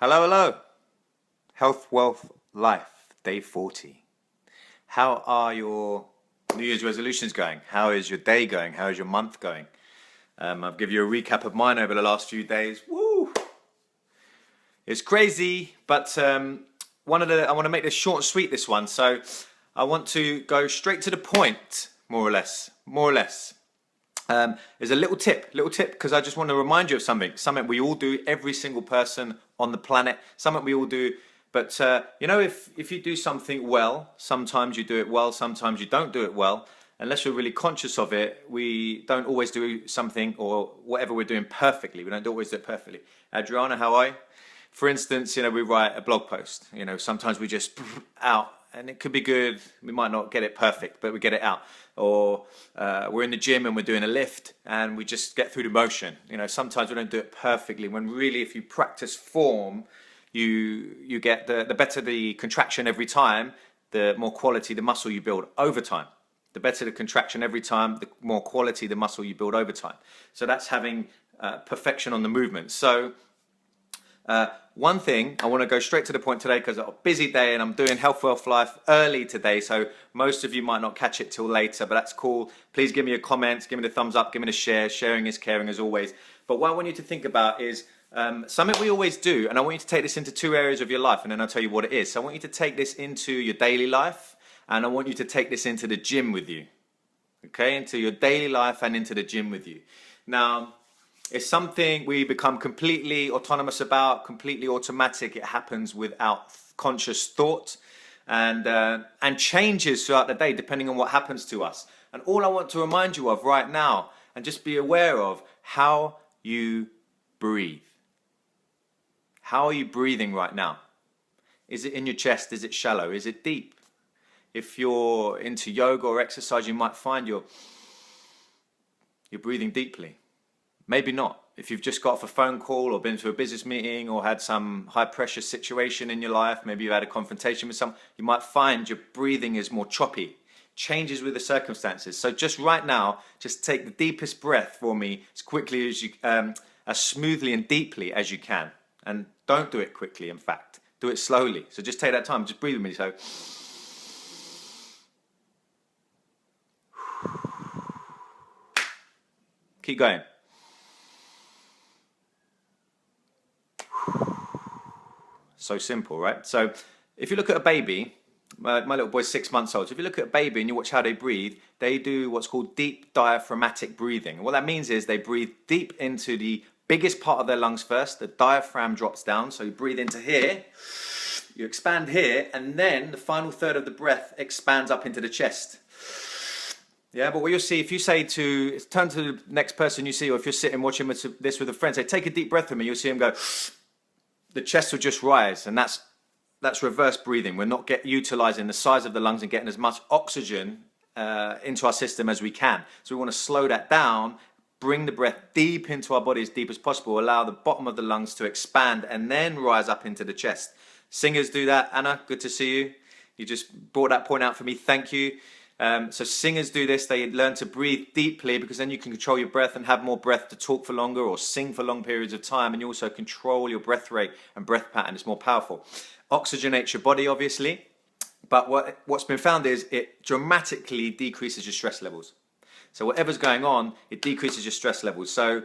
Hello, hello. Health, wealth, life, day 40. How are your New Year's resolutions going? How is your day going? How is your month going? I'll give you a recap of mine over the last few days. Woo! It's crazy, but I want to make this short and sweet, this one. So I want to go straight to the point, more or less. There's a little tip, because I just want to remind you of something we all do, every single person on the planet, something we all do. But if you do something well, sometimes you do it well, sometimes you don't do it well. Unless we're really conscious of it, we don't always do something or whatever we're doing perfectly. We don't always do it perfectly. Adriana, how are you? For instance, we write a blog post. Sometimes we just out. And it could be good. We might not get it perfect, but we get it out. Or we're in the gym and we're doing a lift and we just get through the motion. Sometimes we don't do it perfectly. When really, if you practice form, you get the better the contraction every time, the more quality the muscle you build over time. The better the contraction every time, the more quality the muscle you build over time. So that's having perfection on the movement. So one thing, I want to go straight to the point today because it's a busy day and I'm doing Health, Wealth, Life early today. So most of you might not catch it till later, but that's cool. Please give me a comment, give me the thumbs up, give me the share. Sharing is caring as always. But what I want you to think about is something we always do. And I want you to take this into two areas of your life and then I'll tell you what it is. So I want you to take this into your daily life and I want you to take this into the gym with you. Okay, into your daily life and into the gym with you. Now, it's something we become completely autonomous about, completely automatic. It happens without conscious thought and changes throughout the day depending on what happens to us. And all I want to remind you of right now and just be aware of how you breathe. How are you breathing right now? Is it in your chest? Is it shallow? Is it deep? If you're into yoga or exercise, you might find you're breathing deeply. Maybe not. If you've just got off a phone call or been to a business meeting or had some high pressure situation in your life, maybe you had a confrontation with someone, you might find your breathing is more choppy, changes with the circumstances. So just right now, just take the deepest breath for me as quickly as you, as smoothly and deeply as you can. And don't do it quickly, in fact. Do it slowly. So just take that time, just breathe with me. So keep going. So simple, right? So if you look at a baby, my little boy's 6 months old. So if you look at a baby and you watch how they breathe, they do what's called deep diaphragmatic breathing. And what that means is they breathe deep into the biggest part of their lungs first. The diaphragm drops down. So you breathe into here, you expand here, and then the final third of the breath expands up into the chest. Yeah, but what you'll see, if you say turn to the next person you see, or if you're sitting watching this with a friend, say, take a deep breath with me, you'll see him go, the chest will just rise, and that's reverse breathing. We're not utilizing the size of the lungs and getting as much oxygen into our system as we can. So we want to slow that down, bring the breath deep into our body as deep as possible, allow the bottom of the lungs to expand and then rise up into the chest. Singers do that. Anna, good to see you. You just brought that point out for me. Thank you. So singers do this. They learn to breathe deeply because then you can control your breath and have more breath to talk for longer or sing for long periods of time. And you also control your breath rate and breath pattern. It's more powerful. Oxygenates your body, obviously. But what's been found is it dramatically decreases your stress levels. So whatever's going on, it decreases your stress levels. So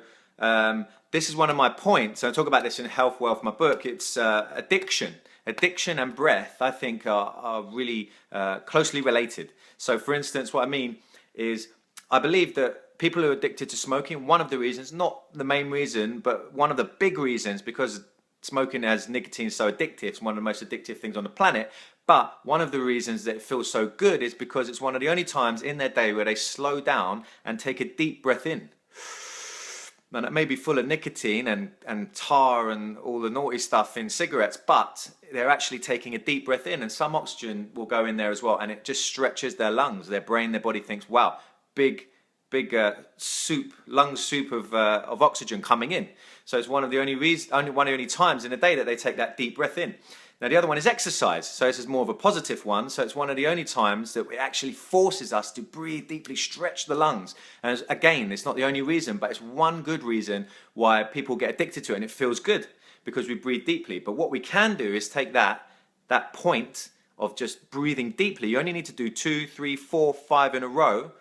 this is one of my points. I talk about this in Health, Wealth, my book. It's addiction. Addiction and breath, I think, are really closely related. So, for instance, what I mean is I believe that people who are addicted to smoking, one of the reasons, not the main reason, but one of the big reasons, because smoking as nicotine is so addictive, it's one of the most addictive things on the planet, but one of the reasons that it feels so good is because it's one of the only times in their day where they slow down and take a deep breath in. And it may be full of nicotine and tar and all the naughty stuff in cigarettes, but they're actually taking a deep breath in and some oxygen will go in there as well. And it just stretches their lungs, their brain, their body thinks, wow, big lung soup of oxygen coming in. So it's one of the only times in a day that they take that deep breath in. Now the other one is exercise. So this is more of a positive one. So it's one of the only times that it actually forces us to breathe deeply, stretch the lungs. And again, it's not the only reason, but it's one good reason why people get addicted to it and it feels good. because we breathe deeply. But what we can do is take that point of just breathing deeply. You only need to do 2, 3, 4, 5 in a row.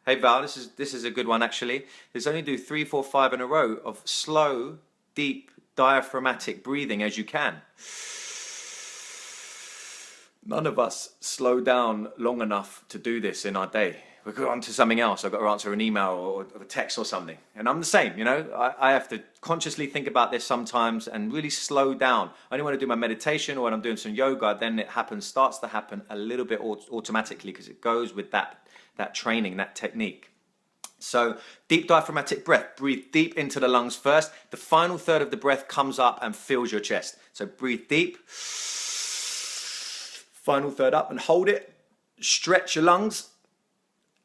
Hey Val, this is a good one actually. Just only do 3, 4, 5 in a row of slow, deep, diaphragmatic breathing as you can. None of us slow down long enough to do this in our day. We've got on to something else. I've got to answer an email or a text or something. And I'm the same, you know. I have to consciously think about this sometimes and really slow down. I only want to do my meditation or when I'm doing some yoga, then it starts to happen a little bit automatically because it goes with that training, that technique. So deep diaphragmatic breath. Breathe deep into the lungs first. The final third of the breath comes up and fills your chest. So breathe deep. Final third up and hold it. Stretch your lungs.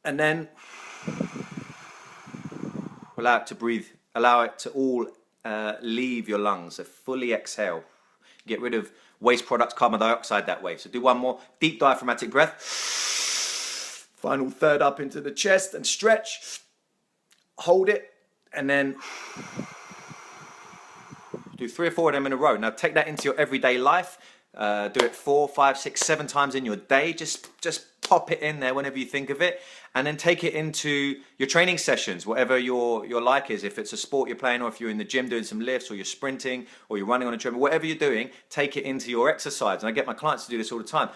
And then allow it to breathe. Allow it to all leave your lungs. So fully exhale. Get rid of waste products, carbon dioxide that way. So do one more. Deep diaphragmatic breath. Final third up into the chest and stretch. Hold it. And then do 3 or 4 of them in a row. Now take that into your everyday life. Do it 4, 5, 6, 7 times in your day. Just pop it in there whenever you think of it, and then take it into your training sessions, whatever your like is. If it's a sport you're playing, or if you're in the gym doing some lifts, or you're sprinting, or you're running on a treadmill, whatever you're doing, take it into your exercise. And I get my clients to do this all the time.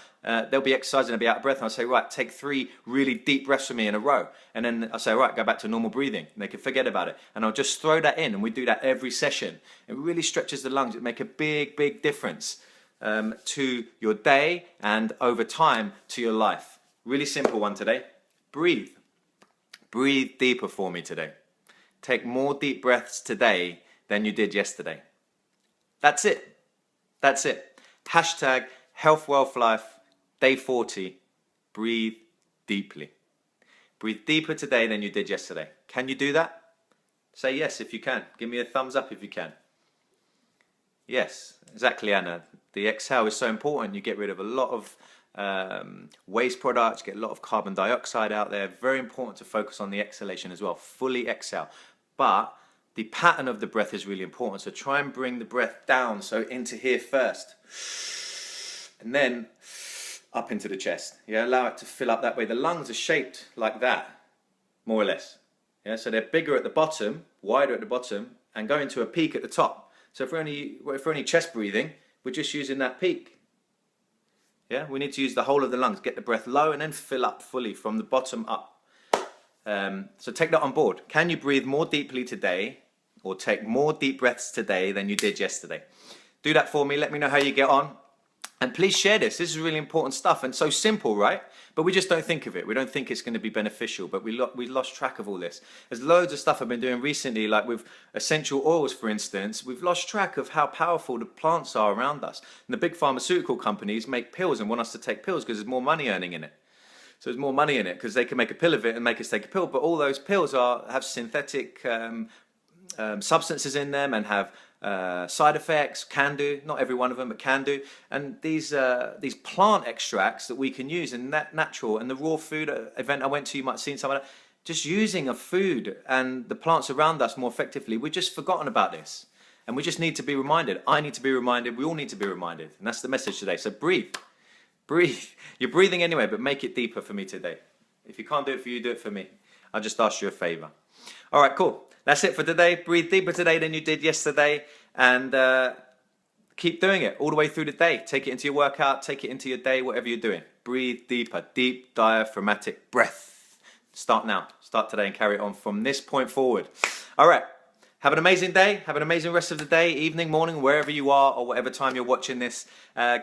They'll be exercising, they'll be out of breath, and I'll say, right, take 3 really deep breaths for me in a row. And then I'll say, right, go back to normal breathing. And they can forget about it. And I'll just throw that in, and we do that every session. It really stretches the lungs. It makes a big difference to your day and over time to your life. Really simple one today. Breathe. Breathe deeper for me today. Take more deep breaths today than you did yesterday. That's it. That's it. Hashtag Health, Wealth, Life, Day 40. Breathe deeply. Breathe deeper today than you did yesterday. Can you do that? Say yes if you can. Give me a thumbs up if you can. Yes, exactly, Anna. The exhale is so important. You get rid of a lot of waste products, get a lot of carbon dioxide out there. Very important to focus on the exhalation as well. Fully exhale. But the pattern of the breath is really important. So try and bring the breath down. So into here first. And then up into the chest. Yeah, allow it to fill up that way. The lungs are shaped like that, more or less. Yeah, so they're bigger at the bottom, wider at the bottom, and going to a peak at the top. So if we're only chest breathing, we're just using that peak. Yeah, we need to use the whole of the lungs, get the breath low and then fill up fully from the bottom up. So take that on board. Can you breathe more deeply today, or take more deep breaths today than you did yesterday? Do that for me. Let me know how you get on. And please share this. This is really important stuff and so simple, right? But we just don't think of it. We don't think it's going to be beneficial, but we lost track of all this. There's loads of stuff I've been doing recently, like with essential oils, for instance. We've lost track of how powerful the plants are around us. And the big pharmaceutical companies make pills and want us to take pills because there's more money earning in it. So there's more money in it because they can make a pill of it and make us take a pill. But all those pills have synthetic substances in them and have side effects, can do, not every one of them, but can do. And these plant extracts that we can use in that natural, and the raw food event I went to, you might have seen some of that, just using a food and the plants around us more effectively. We've just forgotten about this. And we just need to be reminded. I need to be reminded. We all need to be reminded. And that's the message today. So breathe. Breathe. You're breathing anyway, but make it deeper for me today. If you can't do it for you, do it for me. I'll just ask you a favor. All right, cool. That's it for today. Breathe deeper today than you did yesterday. And keep doing it all the way through the day. Take it into your workout. Take it into your day, whatever you're doing. Breathe deeper. Deep diaphragmatic breath. Start now. Start today and carry it on from this point forward. All right. Have an amazing day. Have an amazing rest of the day, evening, morning, wherever you are or whatever time you're watching this.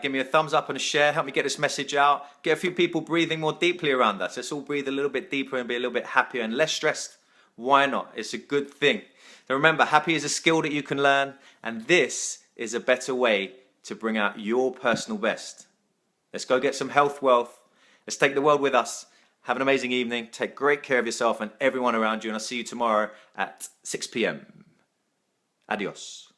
Give me a thumbs up and a share. Help me get this message out. Get a few people breathing more deeply around us. Let's all breathe a little bit deeper and be a little bit happier and less stressed. Why not? It's a good thing. So remember, happy is a skill that you can learn, and this is a better way to bring out your personal best. Let's go get some health, wealth. Let's take the world with us. Have an amazing evening. Take great care of yourself and everyone around you, and I'll see you tomorrow at 6 p.m. Adios.